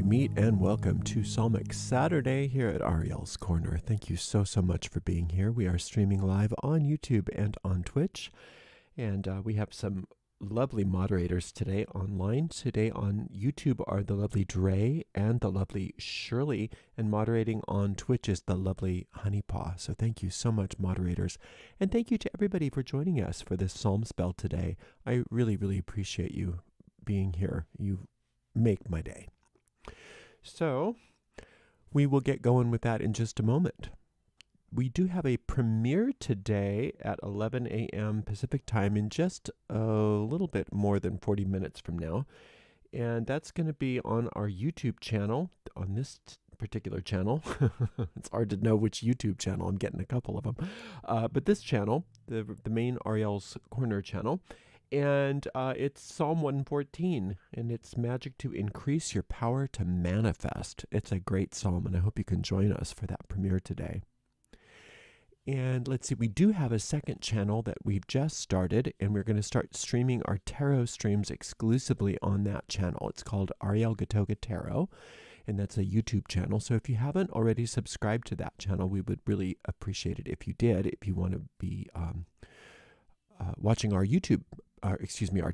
meet and welcome to Psalmic Saturday here at Ariel's Corner. Thank you so much for being here. We are streaming live on YouTube and on Twitch, and we have some lovely moderators today online. Today on YouTube are the lovely Dre and the lovely Shirley, and moderating on Twitch is the lovely Honeypaw. So thank you so much, moderators, and thank you to everybody for joining us for this Psalm spell today. I really appreciate you being here. You make my day. So we will get going with that in just a moment. We do have a premiere today at 11 a.m. Pacific time in just a little bit more than 40 minutes from now. And that's going to be on our YouTube channel, on this particular channel. It's hard to know which YouTube channel. I'm getting a couple of them. But this channel, the main Ariel's Corner channel, and it's Psalm 114, and it's magic to increase your power to manifest. It's a great psalm, and I hope you can join us for that premiere today. And let's see, we do have a second channel that we've just started, and we're going to start streaming our tarot streams exclusively on that channel. It's called Ariel Gatoga Tarot, and that's a YouTube channel. So if you haven't already subscribed to that channel, we would really appreciate it if you did, if you want to be watching our our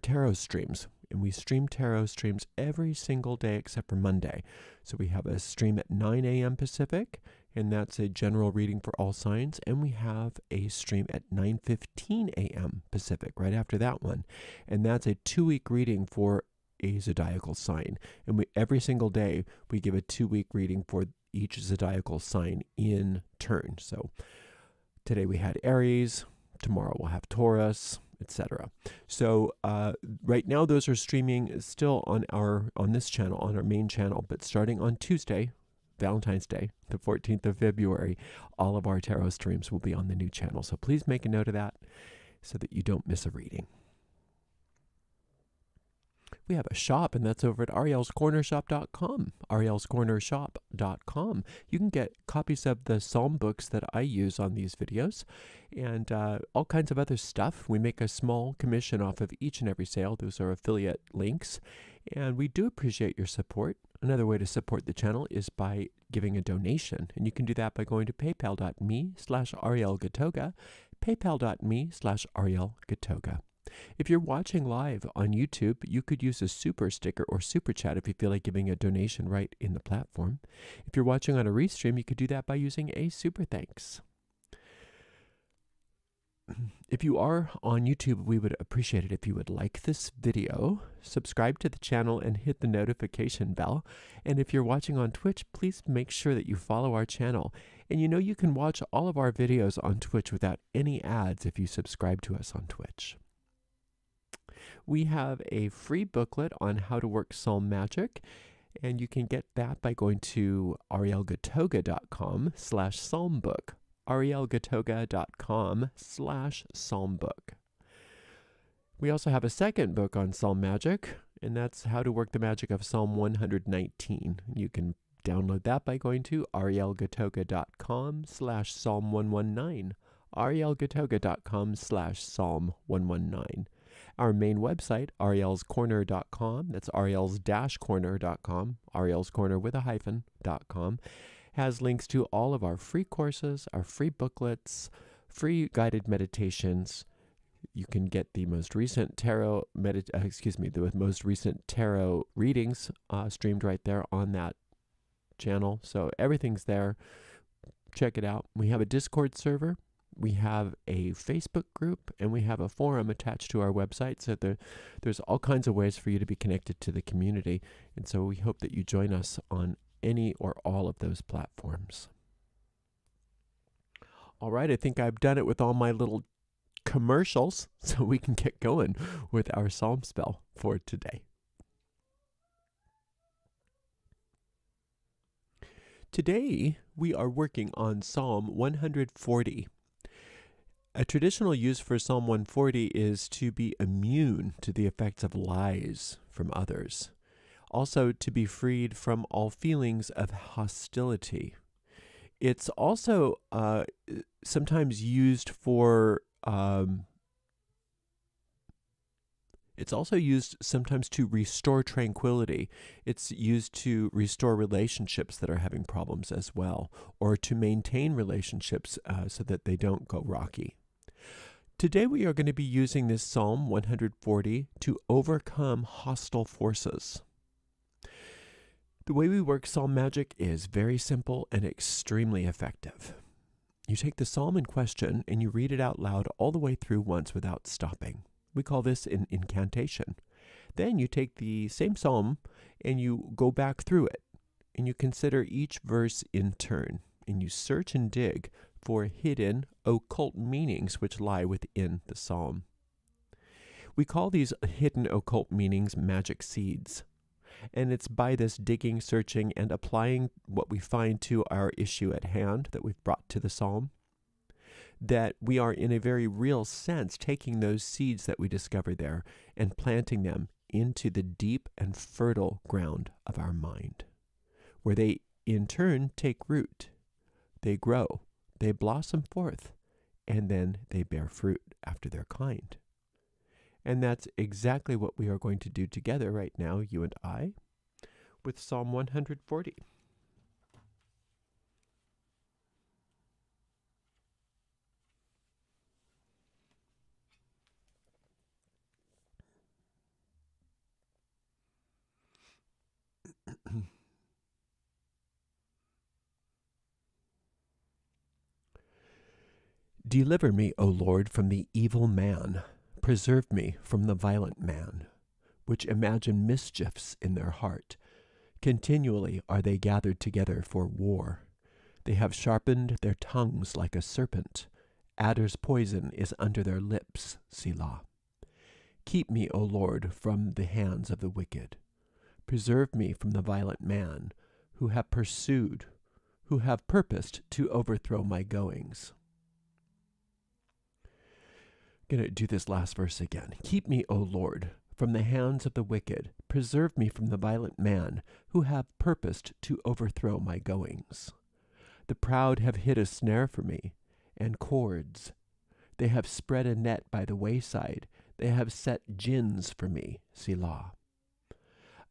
tarot streams. And we stream tarot streams every single day except for Monday. So we have a stream at 9 a.m. Pacific, and that's a general reading for all signs. And we have a stream at 9:15 a.m. Pacific, right after that one. And that's a 2-week reading for a zodiacal sign. And every single day, we give a 2-week reading for each zodiacal sign in turn. So today we had Aries, tomorrow we'll have Taurus, etc. So right now those are streaming still on this channel, on our main channel, but starting on Tuesday, Valentine's Day, the 14th of February, all of our tarot streams will be on the new channel. So please make a note of that so that you don't miss a reading. We have a shop, and that's over at arielscornershop.com, arielscornershop.com. You can get copies of the psalm books that I use on these videos and all kinds of other stuff. We make a small commission off of each and every sale. Those are affiliate links, and we do appreciate your support. Another way to support the channel is by giving a donation, and you can do that by going to paypal.me/arielgatoga, paypal.me/arielgatoga. If you're watching live on YouTube, you could use a super sticker or super chat if you feel like giving a donation right in the platform. If you're watching on a restream, you could do that by using a super thanks. If you are on YouTube, we would appreciate it if you would like this video, subscribe to the channel, and hit the notification bell. And if you're watching on Twitch, please make sure that you follow our channel. And you can watch all of our videos on Twitch without any ads if you subscribe to us on Twitch. We have a free booklet on how to work psalm magic, and you can get that by going to arielgatoga.com/psalmbook, arielgatoga.com/psalmbook. We also have a second book on psalm magic, and that's how to work the magic of Psalm 119. You can download that by going to arielgatoga.com/psalm119, arielgatoga.com/psalm119. Our main website, arielscorner.com, that's ariels-corner.com, Ariel's Corner with a hyphen.com, has links to all of our free courses, our free booklets, free guided meditations. You can get the most recent tarot readings streamed right there on that channel. So everything's there. Check it out. We have a Discord server. We have a Facebook group, and we have a forum attached to our website. So there's all kinds of ways for you to be connected to the community. And so we hope that you join us on any or all of those platforms. All right, I think I've done it with all my little commercials, so we can get going with our psalm spell for today. Today, we are working on Psalm 140. A traditional use for Psalm 140 is to be immune to the effects of lies from others. Also, to be freed from all feelings of hostility. It's also sometimes used for It's also used sometimes to restore tranquility. It's used to restore relationships that are having problems as well, or to maintain relationships so that they don't go rocky. Today we are going to be using this Psalm 140 to overcome hostile forces. The way we work psalm magic is very simple and extremely effective. You take the psalm in question and you read it out loud all the way through once without stopping. We call this an incantation. Then you take the same psalm and you go back through it and you consider each verse in turn and you search and dig for hidden occult meanings which lie within the psalm. We call these hidden occult meanings magic seeds. And it's by this digging, searching, and applying what we find to our issue at hand that we've brought to the psalm, that we are in a very real sense taking those seeds that we discover there and planting them into the deep and fertile ground of our mind, where they in turn take root, they grow, they blossom forth, and then they bear fruit after their kind. And that's exactly what we are going to do together right now, you and I, with Psalm 140. Deliver me, O Lord, from the evil man. Preserve me from the violent man, which imagine mischiefs in their heart. Continually are they gathered together for war. They have sharpened their tongues like a serpent. Adder's poison is under their lips, Selah. Keep me, O Lord, from the hands of the wicked. Preserve me from the violent man, who have purposed to overthrow my goings. I'm going to do this last verse again. Keep me, O Lord, from the hands of the wicked. Preserve me from the violent man, who have purposed to overthrow my goings. The proud have hid a snare for me, and cords. They have spread a net by the wayside. They have set gins for me, Selah.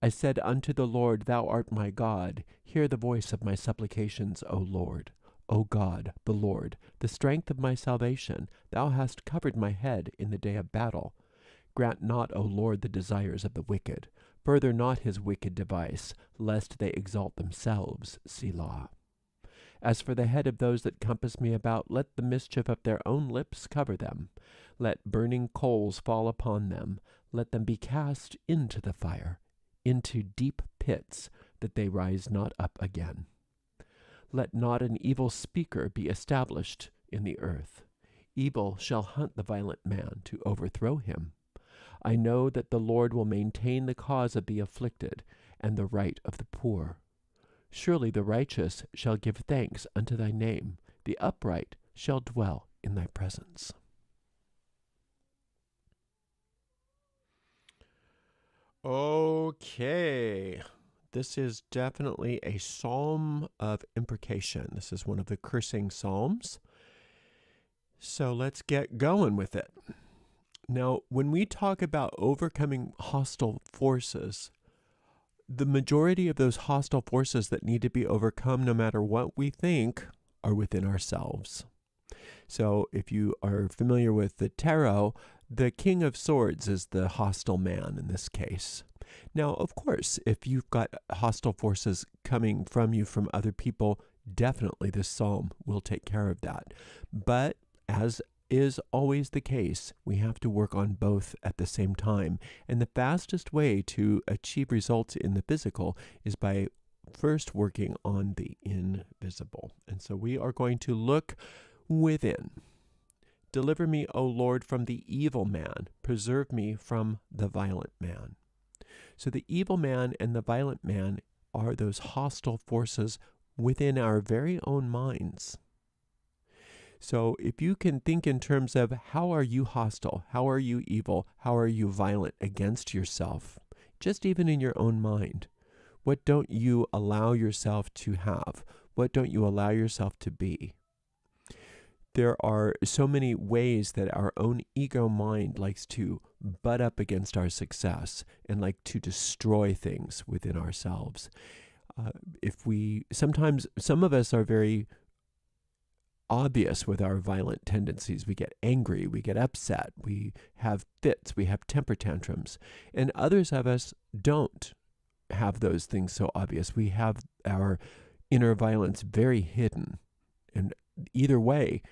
I said unto the Lord, Thou art my God. Hear the voice of my supplications, O Lord. O God, the Lord, the strength of my salvation, Thou hast covered my head in the day of battle. Grant not, O Lord, the desires of the wicked. Further not his wicked device, lest they exalt themselves, Selah. As for the head of those that compass me about, let the mischief of their own lips cover them. Let burning coals fall upon them. Let them be cast into the fire, into deep pits, that they rise not up again. Let not an evil speaker be established in the earth. Evil shall hunt the violent man to overthrow him. I know that the Lord will maintain the cause of the afflicted and the right of the poor. Surely the righteous shall give thanks unto thy name. The upright shall dwell in thy presence. Okay. This is definitely a psalm of imprecation. This is one of the cursing psalms. So let's get going with it. Now, when we talk about overcoming hostile forces, the majority of those hostile forces that need to be overcome, no matter what we think, are within ourselves. So if you are familiar with the tarot, the King of Swords is the hostile man in this case. Now, of course, if you've got hostile forces coming from you from other people, definitely this psalm will take care of that. But as is always the case, we have to work on both at the same time. And the fastest way to achieve results in the physical is by first working on the invisible. And so we are going to look within. Deliver me, O Lord, from the evil man. Preserve me from the violent man. So the evil man and the violent man are those hostile forces within our very own minds. So if you can think in terms of how are you hostile, how are you evil, how are you violent against yourself, just even in your own mind, what don't you allow yourself to have? What don't you allow yourself to be? There are so many ways that our own ego mind likes to butt up against our success and like to destroy things within ourselves. Sometimes some of us are very obvious with our violent tendencies. We get angry, we get upset, we have fits, we have temper tantrums. And others of us don't have those things so obvious. We have our inner violence very hidden. And either way,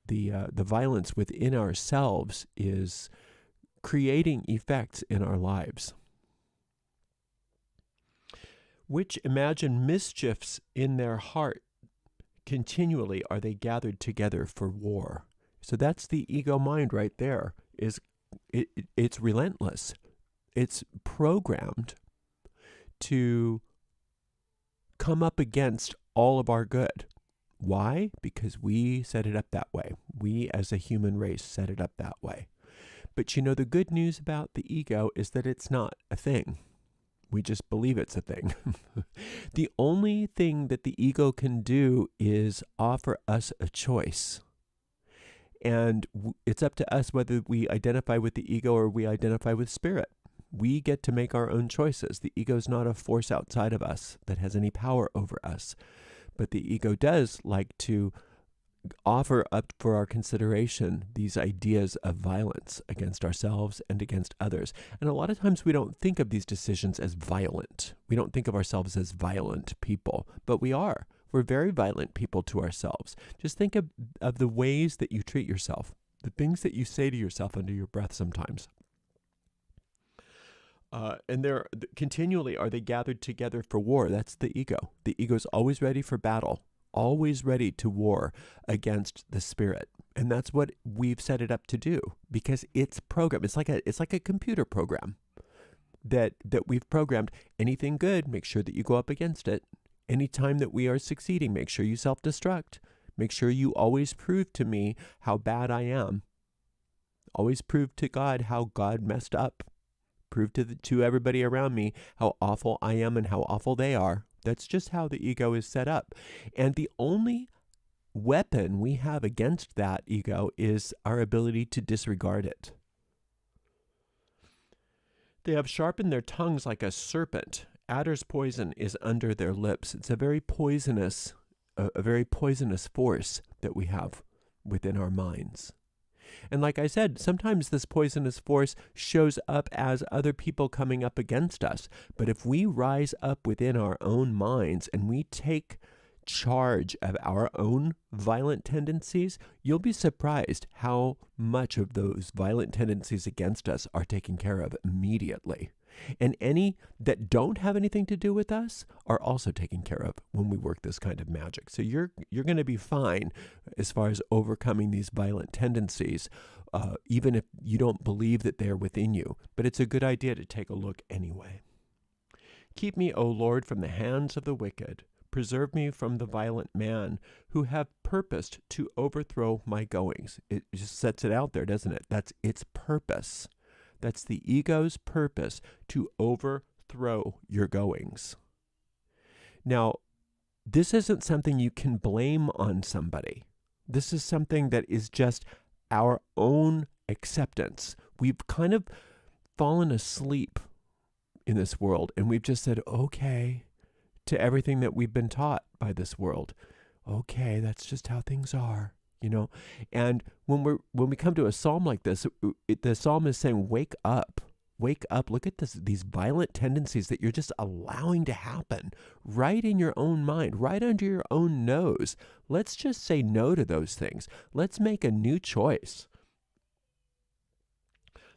the violence within ourselves is creating effects in our lives. Which imagine mischiefs in their heart continually are they gathered together for war. So that's the ego mind right there. It's relentless. It's programmed to come up against all of our good. Why? Because we set it up that way. We as a human race set it up that way. But the good news about the ego is that it's not a thing. We just believe it's a thing. The only thing that the ego can do is offer us a choice. And it's up to us whether we identify with the ego or we identify with spirit. We get to make our own choices. The ego is not a force outside of us that has any power over us. But the ego does like to offer up for our consideration these ideas of violence against ourselves and against others. And a lot of times we don't think of these decisions as violent. We don't think of ourselves as violent people, but we are. We're very violent people to ourselves. Just think of the ways that you treat yourself, the things that you say to yourself under your breath sometimes. And they're continually are they gathered together for war. That's the ego. The ego is always ready for battle, always ready to war against the spirit. And that's what we've set it up to do because it's programmed. It's like a computer program that we've programmed. Anything good, make sure that you go up against it. Anytime that we are succeeding, make sure you self-destruct. Make sure you always prove to me how bad I am. Always prove to God how God messed up. Prove to everybody around me how awful I am and how awful they are. That's just how the ego is set up. And the only weapon we have against that ego is our ability to disregard it. They have sharpened their tongues like a serpent. Adder's poison is under their lips. It's a very poisonous force that we have within our minds. And like I said, sometimes this poisonous force shows up as other people coming up against us. But if we rise up within our own minds and we take charge of our own violent tendencies, you'll be surprised how much of those violent tendencies against us are taken care of immediately. And any that don't have anything to do with us are also taken care of when we work this kind of magic. So you're going to be fine as far as overcoming these violent tendencies, even if you don't believe that they're within you. But it's a good idea to take a look anyway. Keep me, O Lord, from the hands of the wicked. Preserve me from the violent man who have purposed to overthrow my goings. It just sets it out there, doesn't it? That's its purpose. That's the ego's purpose, to overthrow your goings. Now, this isn't something you can blame on somebody. This is something that is just our own acceptance. We've kind of fallen asleep in this world, and we've just said, okay, to everything that we've been taught by this world. Okay, that's just how things are. And when we come to a psalm like this, the psalm is saying, wake up, look at these violent tendencies that you're just allowing to happen right in your own mind, right under your own nose. Let's just say no to those things. Let's make a new choice.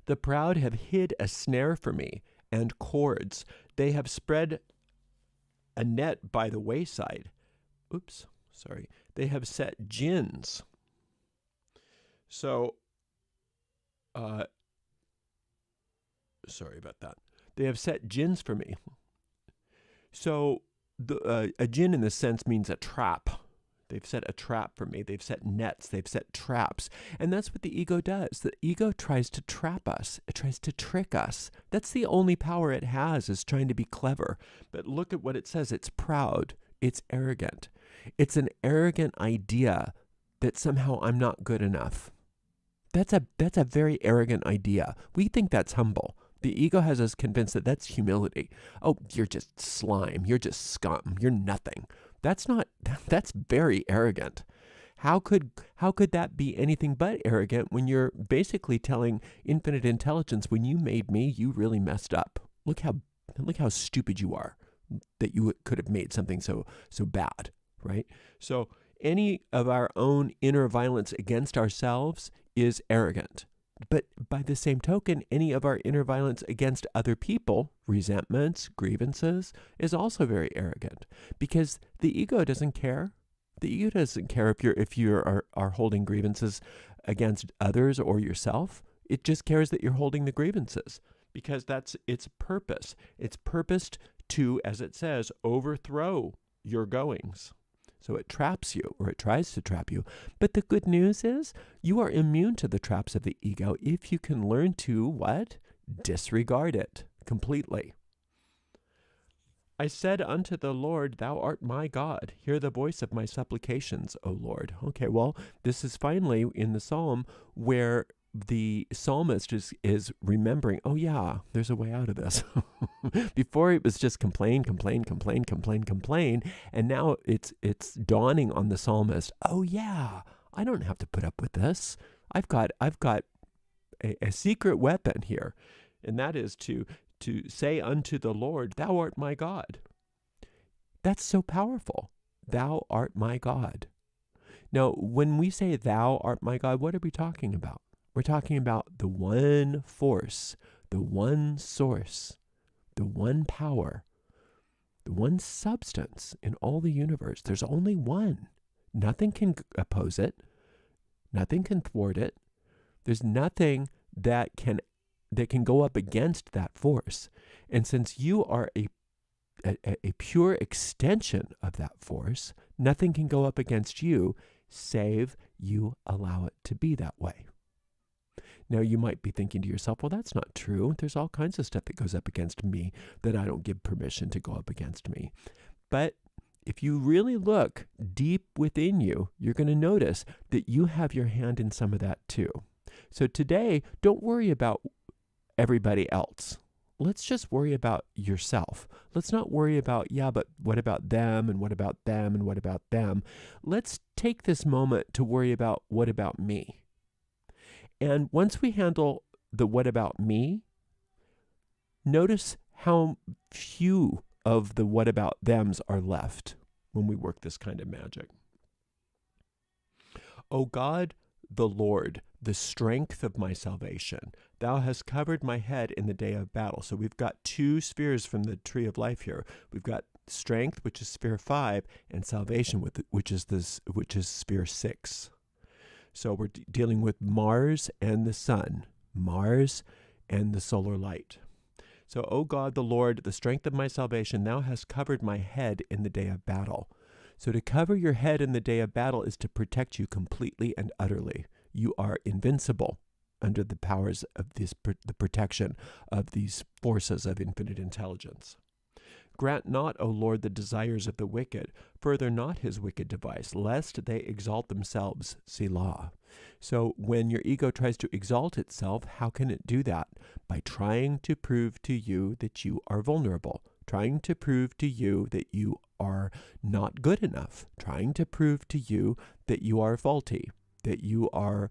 The proud have hid a snare for me and cords. They have spread a net by the wayside. They have set gins. So, sorry about that. They have set gins for me. So, a gin in this sense means a trap. They've set a trap for me. They've set nets. They've set traps. And that's what the ego does. The ego tries to trap us. It tries to trick us. That's the only power it has, is trying to be clever. But look at what it says. It's proud. It's arrogant. It's an arrogant idea that somehow I'm not good enough, That's a very arrogant idea. We think that's humble. The ego has us convinced that that's humility. Oh, you're just slime. You're just scum. You're nothing. That's very arrogant. How could that be anything but arrogant when you're basically telling infinite intelligence, when you made me, you really messed up. Look how stupid you are that you could have made something so bad, right? So any of our own inner violence against ourselves is arrogant. But by the same token, any of our inner violence against other people, resentments, grievances, is also very arrogant, because the ego doesn't care. The ego doesn't care if you are holding grievances against others or yourself. It just cares that you're holding the grievances, because that's its purpose. It's purposed to, as it says, overthrow your goings. So it traps you, or it tries to trap you. But the good news is you are immune to the traps of the ego if you can learn to what? Disregard it completely. I said unto the Lord, thou art my God. Hear the voice of my supplications, O Lord. Okay, well, this is finally in the psalm where the psalmist is remembering, oh yeah, there's a way out of this. Before it was just complain, and now it's dawning on the psalmist, oh yeah, I don't have to put up with this. I've got a secret weapon here, and that is to say unto the Lord, thou art my God. That's so powerful. Thou art my God. Now, when we say thou art my God, what are we talking about? We're talking about the one force, the one source, the one power, the one substance in all the universe. There's only one. Nothing can oppose it. Nothing can thwart it. There's nothing that can go up against that force. And since you are a pure extension of that force, nothing can go up against you save you allow it to be that way. Now, you might be thinking to yourself, well, that's not true. There's all kinds of stuff that goes up against me that I don't give permission to go up against me. But if you really look deep within you, you're going to notice that you have your hand in some of that too. So today, don't worry about everybody else. Let's just worry about yourself. Let's not worry about, yeah, but what about them, and what about them, and what about them? Let's take this moment to worry about what about me. And once we handle the what about me, notice how few of the what about thems are left when we work this kind of magic. O God, the Lord, the strength of my salvation, thou hast covered my head in the day of battle. So we've got two spheres from the tree of life here. We've got strength, which is sphere 5, and salvation, which is sphere 6. So we're dealing with Mars and the sun, Mars and the solar light. So, O God, the Lord, the strength of my salvation, thou hast covered my head in the day of battle. So to cover your head in the day of battle is to protect you completely and utterly. You are invincible under the powers of the protection of these forces of infinite intelligence. Grant not, O Lord, the desires of the wicked. Further not his wicked device, lest they exalt themselves. Selah. So when your ego tries to exalt itself, how can it do that? By trying to prove to you that you are vulnerable, trying to prove to you that you are not good enough, trying to prove to you that you are faulty, that you are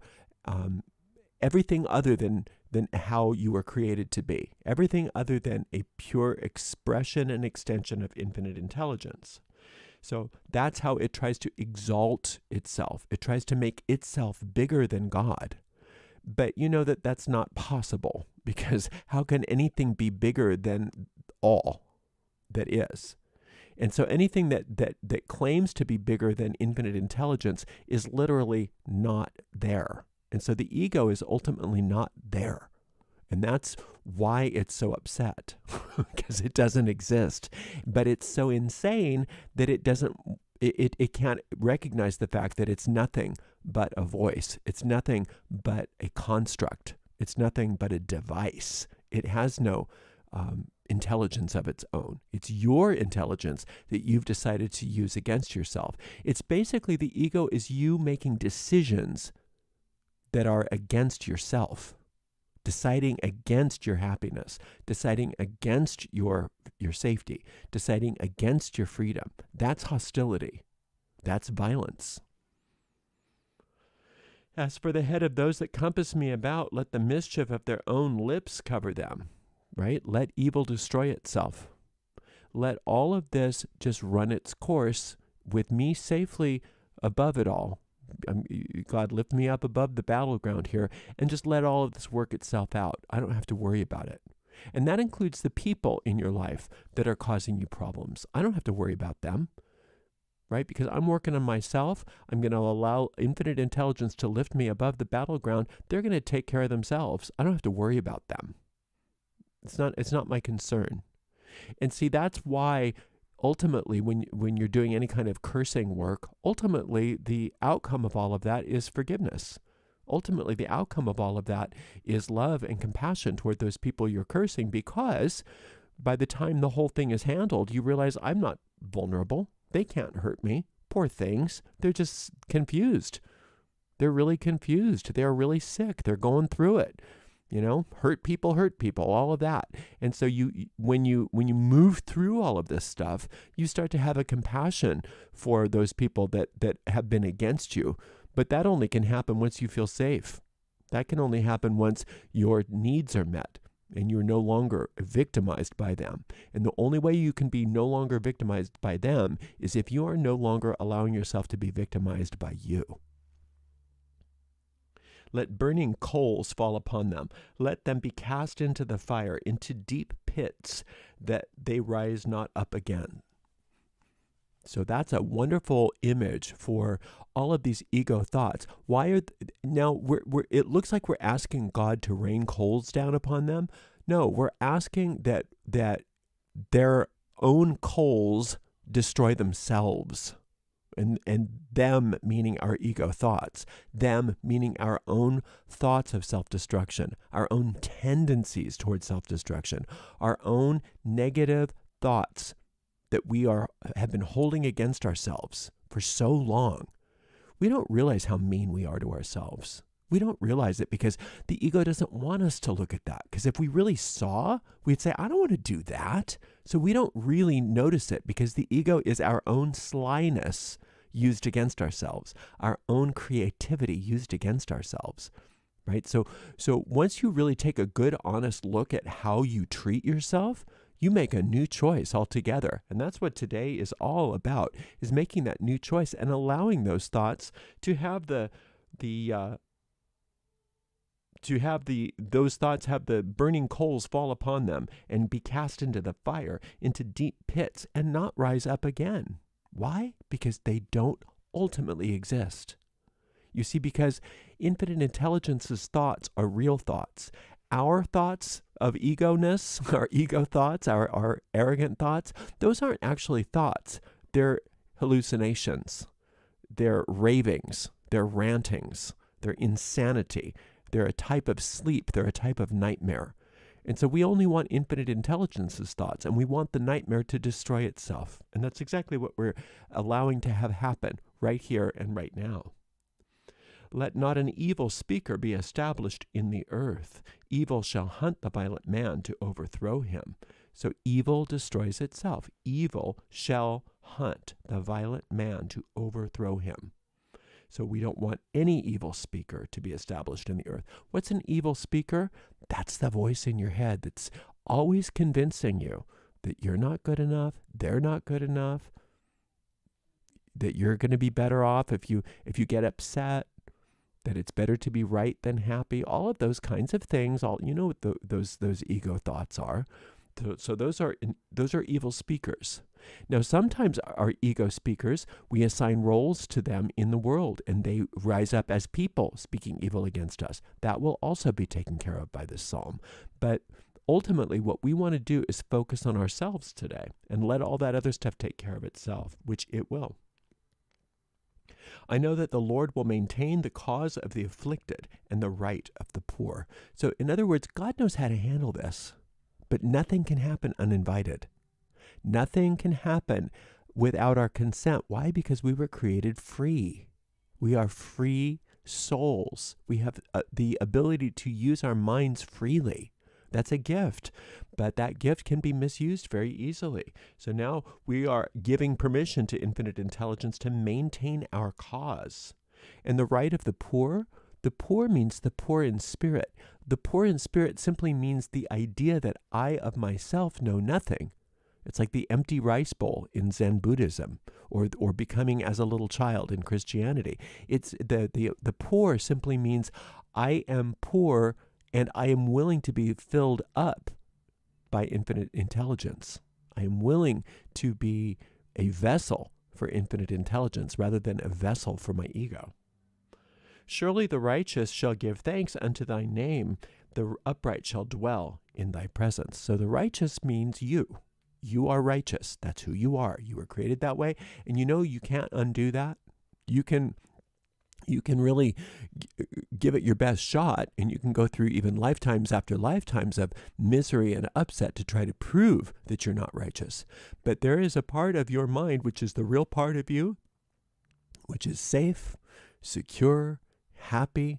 everything other than how you were created to be, everything other than a pure expression and extension of infinite intelligence. So that's how it tries to exalt itself. It tries to make itself bigger than God. But you know that that's not possible, because how can anything be bigger than all that is? And so anything that claims to be bigger than infinite intelligence is literally not there. And so the ego is ultimately not there. And that's why it's so upset, because it doesn't exist. But it's so insane that it can't recognize the fact that it's nothing but a voice. It's nothing but a construct. It's nothing but a device. It has no intelligence of its own. It's your intelligence that you've decided to use against yourself. It's basically the ego is you making decisions that are against yourself, deciding against your happiness, deciding against your safety, deciding against your freedom. That's hostility. That's violence. As for the head of those that compass me about, let the mischief of their own lips cover them, right? Let evil destroy itself. Let all of this just run its course with me safely above it all. God, lift me up above the battleground here and just let all of this work itself out. I don't have to worry about it. And that includes the people in your life that are causing you problems. I don't have to worry about them, right? Because I'm working on myself. I'm going to allow infinite intelligence to lift me above the battleground. They're going to take care of themselves. I don't have to worry about them. It's not my concern. And see, that's why ultimately, when you're doing any kind of cursing work, ultimately the outcome of all of that is forgiveness. Ultimately, the outcome of all of that is love and compassion toward those people you're cursing, because by the time the whole thing is handled, you realize I'm not vulnerable. They can't hurt me. Poor things. They're just confused. They're really confused. They're really sick. They're going through it. Hurt people, all of that. And so when you move through all of this stuff, you start to have a compassion for those people that have been against you. But that only can happen once you feel safe. That can only happen once your needs are met and you're no longer victimized by them. And the only way you can be no longer victimized by them is if you are no longer allowing yourself to be victimized by you. Let burning coals fall upon them. Let them be cast into the fire, into deep pits, that they rise not up again. So that's a wonderful image for all of these ego thoughts. It looks like we're asking God to rain coals down upon them. No, we're asking that their own coals destroy themselves. And them meaning our ego thoughts, them meaning our own thoughts of self-destruction, our own tendencies towards self-destruction, our own negative thoughts that we have been holding against ourselves for so long. We don't realize how mean we are to ourselves. We don't realize it because the ego doesn't want us to look at that. Because if we really saw, we'd say, I don't want to do that. So we don't really notice it because the ego is our own slyness used against ourselves, our own creativity used against ourselves, right? So once you really take a good, honest look at how you treat yourself, you make a new choice altogether. And that's what today is all about, is making that new choice and allowing those thoughts to have those thoughts have the burning coals fall upon them and be cast into the fire, into deep pits, and not rise up again. Why? Because they don't ultimately exist. You see, because infinite intelligence's thoughts are real thoughts. Our thoughts of ego-ness, our ego thoughts, our arrogant thoughts, those aren't actually thoughts. They're hallucinations. They're ravings. They're rantings. They're insanity. They're a type of sleep. They're a type of nightmare. And so we only want infinite intelligence's thoughts, and we want the nightmare to destroy itself. And that's exactly what we're allowing to have happen right here and right now. Let not an evil speaker be established in the earth. Evil shall hunt the violent man to overthrow him. So evil destroys itself. Evil shall hunt the violent man to overthrow him. So we don't want any evil speaker to be established in the earth. What's an evil speaker? That's the voice in your head that's always convincing you that you're not good enough, they're not good enough, that you're going to be better off if you get upset, that it's better to be right than happy. All of those kinds of things. What those ego thoughts are. So those are evil speakers. Now, sometimes our ego speakers, we assign roles to them in the world, and they rise up as people speaking evil against us. That will also be taken care of by this psalm. But ultimately, what we want to do is focus on ourselves today and let all that other stuff take care of itself, which it will. I know that the Lord will maintain the cause of the afflicted and the right of the poor. So in other words, God knows how to handle this, but nothing can happen uninvited. Nothing can happen without our consent. Why? Because we were created free. We are free souls. We have the ability to use our minds freely. That's a gift, but that gift can be misused very easily. So now we are giving permission to infinite intelligence to maintain our cause. And the right of the poor means the poor in spirit. The poor in spirit simply means the idea that I of myself know nothing. It's like the empty rice bowl in Zen Buddhism, or becoming as a little child in Christianity. It's the poor simply means I am poor and I am willing to be filled up by infinite intelligence. I am willing to be a vessel for infinite intelligence rather than a vessel for my ego. Surely the righteous shall give thanks unto thy name. The upright shall dwell in thy presence. So the righteous means you. You are righteous. That's who you are. You were created that way. And you know you can't undo that. You can really give it your best shot, and you can go through even lifetimes after lifetimes of misery and upset to try to prove that you're not righteous. But there is a part of your mind, which is the real part of you, which is safe, secure, happy,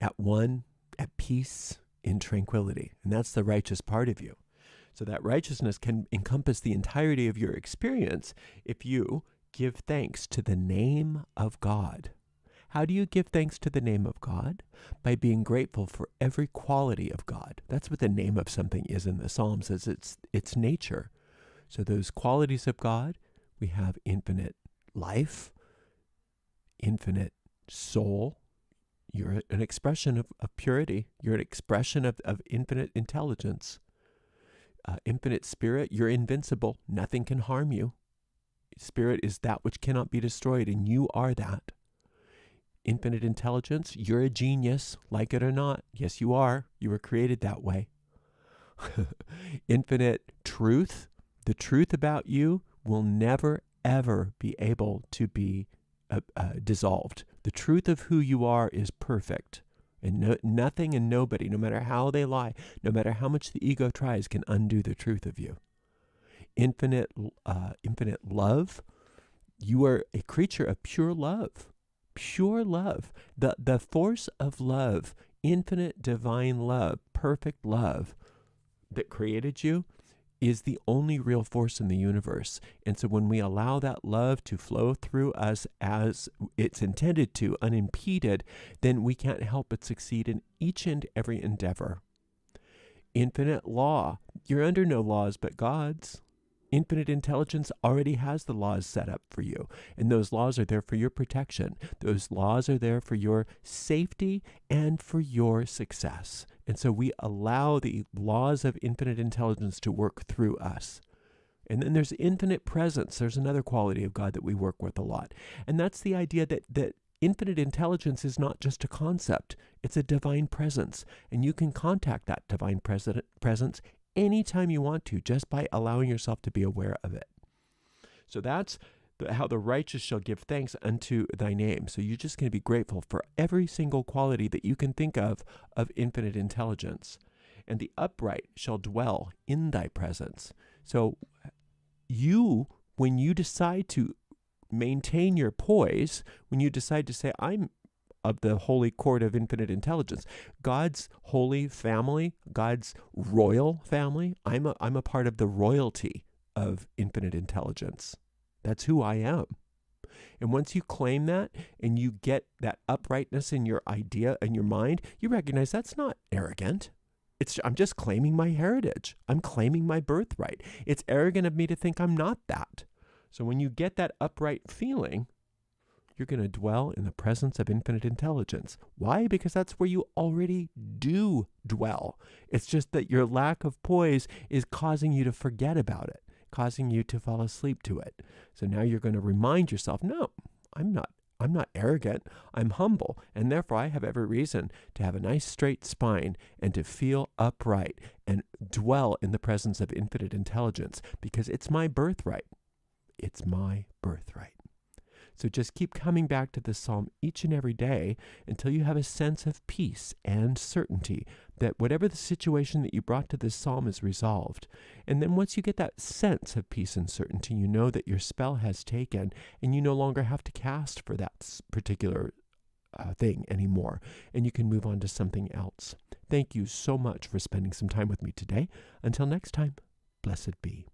at one, at peace, in tranquility. And that's the righteous part of you. So that righteousness can encompass the entirety of your experience if you give thanks to the name of God. How do you give thanks to the name of God? By being grateful for every quality of God. That's what the name of something is in the Psalms, is its nature. So those qualities of God, we have infinite life, infinite soul. You're an expression of purity. You're an expression of infinite intelligence. Infinite spirit, you're invincible. Nothing can harm you. Spirit is that which cannot be destroyed, and you are that. Infinite intelligence, you're a genius, like it or not. Yes, you are. You were created that way. Infinite truth, the truth about you will never, ever be able to be dissolved. The truth of who you are is perfect. And nothing and nobody, no matter how they lie, no matter how much the ego tries, can undo the truth of you. Infinite love. You are a creature of pure love. Pure love. The force of love, infinite divine love, perfect love that created you is the only real force in the universe. And so when we allow that love to flow through us as it's intended to, unimpeded, then we can't help but succeed in each and every endeavor. Infinite law. You're under no laws but God's. Infinite intelligence already has the laws set up for you. And those laws are there for your protection. Those laws are there for your safety and for your success. And so we allow the laws of infinite intelligence to work through us. And then there's infinite presence. There's another quality of God that we work with a lot. And that's the idea that infinite intelligence is not just a concept. It's a divine presence. And you can contact that divine presence anytime you want to, just by allowing yourself to be aware of it. So that's how the righteous shall give thanks unto thy name. So you're just going to be grateful for every single quality that you can think of infinite intelligence. And the upright shall dwell in thy presence. So you, when you decide to maintain your poise, when you decide to say, I'm of the holy court of infinite intelligence, God's holy family, God's royal family, I'm a part of the royalty of infinite intelligence. That's who I am. And once you claim that and you get that uprightness in your idea and your mind, you recognize that's not arrogant. I'm just claiming my heritage. I'm claiming my birthright. It's arrogant of me to think I'm not that. So when you get that upright feeling, you're going to dwell in the presence of infinite intelligence. Why? Because that's where you already do dwell. It's just that your lack of poise is causing you to forget about it, causing you to fall asleep to it. So now you're going to remind yourself, no, I'm not arrogant. I'm humble. And therefore I have every reason to have a nice straight spine and to feel upright and dwell in the presence of infinite intelligence, because it's my birthright. It's my birthright. So just keep coming back to this psalm each and every day until you have a sense of peace and certainty that whatever the situation that you brought to this psalm is resolved. And then once you get that sense of peace and certainty, you know that your spell has taken and you no longer have to cast for that particular thing anymore, and you can move on to something else. Thank you so much for spending some time with me today. Until next time, blessed be.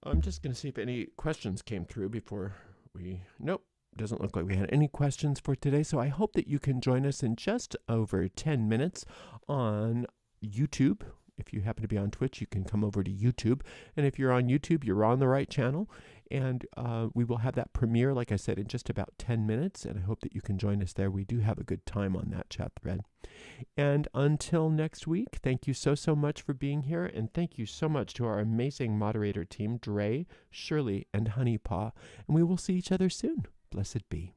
I'm just going to see if any questions came through before we... Nope, doesn't look like we had any questions for today, so I hope that you can join us in just over 10 minutes on YouTube. If you happen to be on Twitch, you can come over to YouTube. And if you're on YouTube, you're on the right channel. And we will have that premiere, like I said, in just about 10 minutes. And I hope that you can join us there. We do have a good time on that chat thread. And until next week, thank you so much for being here. And thank you so much to our amazing moderator team, Dre, Shirley, and Honeypaw. And we will see each other soon. Blessed be.